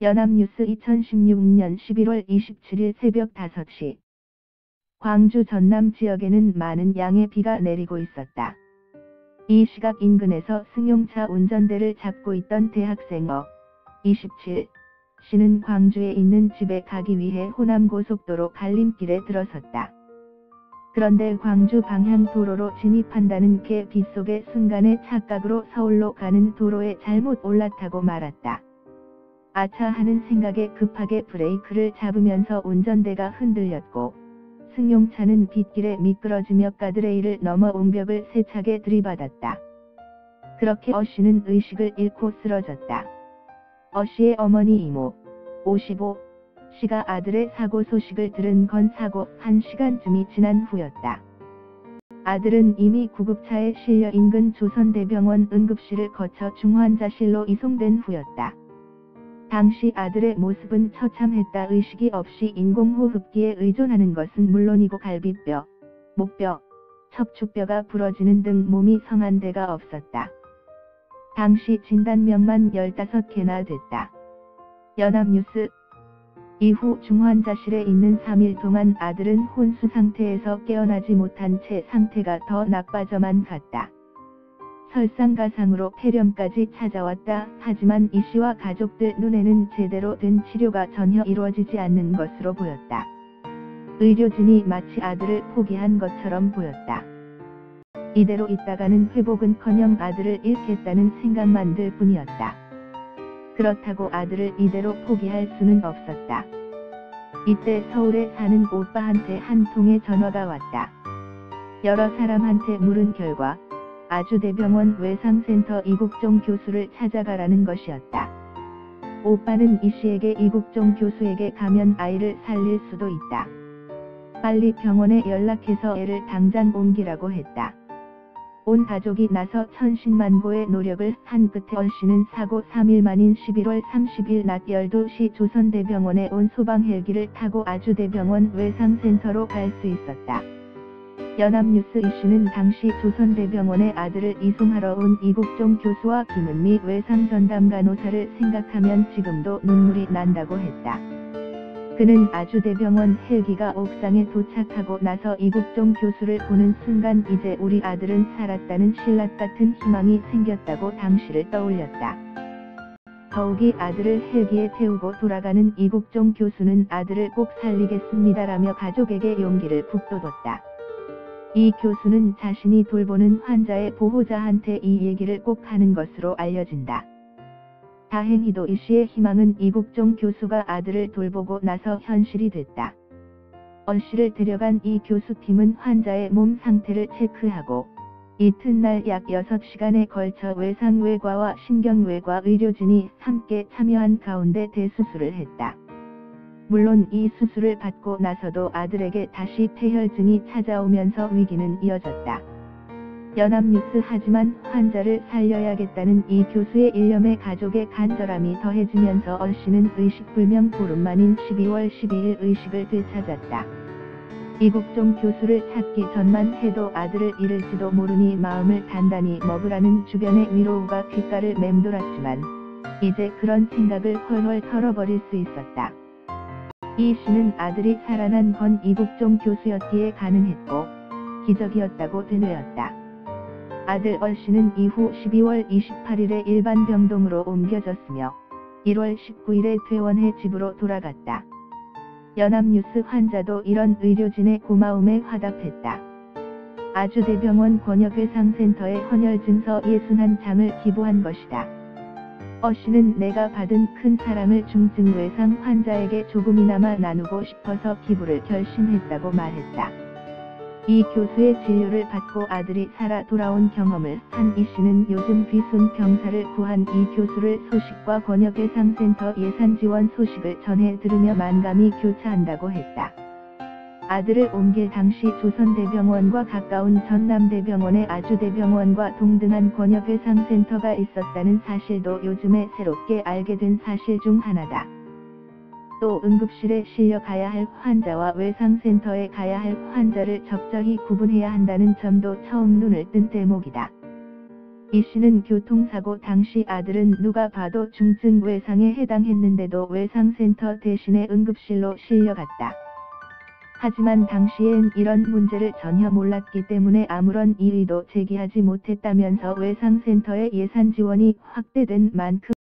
연합뉴스 2016년 11월 27일 새벽 5시. 광주 전남 지역에는 많은 양의 비가 내리고 있었다. 이 시각 인근에서 승용차 운전대를 잡고 있던 대학생 27 씨는 광주에 있는 집에 가기 위해 호남고속도로 갈림길에 들어섰다. 그런데 광주 방향 도로로 진입한다는 게 빗속의 순간에 착각으로 서울로 가는 도로에 잘못 올라타고 말았다. 아차 하는 생각에 급하게 브레이크를 잡으면서 운전대가 흔들렸고 승용차는 빗길에 미끄러지며 가드레일을 넘어 옹벽을 세차게 들이받았다. 그렇게 씨는 의식을 잃고 쓰러졌다. 씨의 어머니 이모 55 씨가 아들의 사고 소식을 들은 건 사고 1시간쯤이 지난 후였다. 아들은 이미 구급차에 실려 인근 조선대병원 응급실을 거쳐 중환자실로 이송된 후였다. 당시 아들의 모습은 처참했다. 의식이 없이 인공호흡기에 의존하는 것은 물론이고 갈비뼈, 목뼈, 척추뼈가 부러지는 등 몸이 성한 데가 없었다. 당시 진단명만 15개나 됐다. 연합뉴스. 이후 중환자실에 있는 3일 동안 아들은 혼수 상태에서 깨어나지 못한 채 상태가 더 나빠져만 갔다. 설상가상으로 폐렴까지 찾아왔다. 하지만 이 씨와 가족들 눈에는 제대로 된 치료가 전혀 이루어지지 않는 것으로 보였다. 의료진이 마치 아들을 포기한 것처럼 보였다. 이대로 있다가는 회복은커녕 아들을 잃겠다는 생각만 들 뿐이었다. 그렇다고 아들을 이대로 포기할 수는 없었다. 이때 서울에 사는 오빠한테 한 통의 전화가 왔다. 여러 사람한테 물은 결과 아주대병원 외상센터 이국종 교수를 찾아가라는 것이었다. 오빠는 이 씨에게 이국종 교수에게 가면 아이를 살릴 수도 있다. 빨리 병원에 연락해서 애를 당장 옮기라고 했다. 온 가족이 나서 천신만고의 노력을 한 끝에 씨는 사고 3일 만인 11월 30일 낮 12시 조선대병원에 온 소방 헬기를 타고 아주대병원 외상센터로 갈 수 있었다. 연합뉴스. 이 씨는 당시 조선대병원에 아들을 이송하러 온 이국종 교수와 김은미 외상전담 간호사를 생각하면 지금도 눈물이 난다고 했다. 그는 아주대병원 헬기가 옥상에 도착하고 나서 이국종 교수를 보는 순간 이제 우리 아들은 살았다는 신라 같은 희망이 생겼다고 당시를 떠올렸다. 더욱이 아들을 헬기에 태우고 돌아가는 이국종 교수는 아들을 꼭 살리겠습니다라며 가족에게 용기를 북돋웠다. 이 교수는 자신이 돌보는 환자의 보호자한테 이 얘기를 꼭 하는 것으로 알려진다. 다행히도 이 씨의 희망은 이국종 교수가 아들을 돌보고 나서 현실이 됐다. 씨를 데려간 이 교수팀은 환자의 몸 상태를 체크하고 이튿날 약 6시간에 걸쳐 외상외과와 신경외과 의료진이 함께 참여한 가운데 대수술을 했다. 물론 이 수술을 받고 나서도 아들에게 다시 폐혈증이 찾아오면서 위기는 이어졌다. 연합뉴스. 하지만 환자를 살려야겠다는 이 교수의 일념에 가족의 간절함이 더해지면서 씨는 의식불명 보름 만인 12월 12일 의식을 되찾았다. 이국종 교수를 찾기 전만 해도 아들을 잃을지도 모르니 마음을 단단히 먹으라는 주변의 위로가 귓가를 맴돌았지만 이제 그런 생각을 헐헐 털어버릴 수 있었다. 이 씨는 아들이 살아난 건 이국종 교수였기에 가능했고 기적이었다고 되뇌었다. 아들 씨는 이후 12월 28일에 일반 병동으로 옮겨졌으며 1월 19일에 퇴원해 집으로 돌아갔다. 연합뉴스. 환자도 이런 의료진의 고마움에 화답했다. 아주대병원 권역외상센터에 헌혈증서 61장을 기부한 것이다. 씨는 내가 받은 큰 사랑을 중증 외상 환자에게 조금이나마 나누고 싶어서 기부를 결심했다고 말했다. 이 교수의 진료를 받고 아들이 살아 돌아온 경험을 한 이 씨는 요즘 귀순 병사를 구한 이 교수를 소식과 권역외상센터 예산 지원 소식을 전해 들으며 만감이 교차한다고 했다. 아들을 옮길 당시 조선대병원과 가까운 전남대병원에 아주대병원과 동등한 권역외상센터가 있었다는 사실도 요즘에 새롭게 알게 된 사실 중 하나다. 또 응급실에 실려 가야 할 환자와 외상센터에 가야 할 환자를 적절히 구분해야 한다는 점도 처음 눈을 뜬 대목이다. 이 씨는 교통사고 당시 아들은 누가 봐도 중증 외상에 해당했는데도 외상센터 대신에 응급실로 실려갔다. 하지만 당시엔 이런 문제를 전혀 몰랐기 때문에 아무런 이의도 제기하지 못했다면서 외상센터의 예산 지원이 확대된 만큼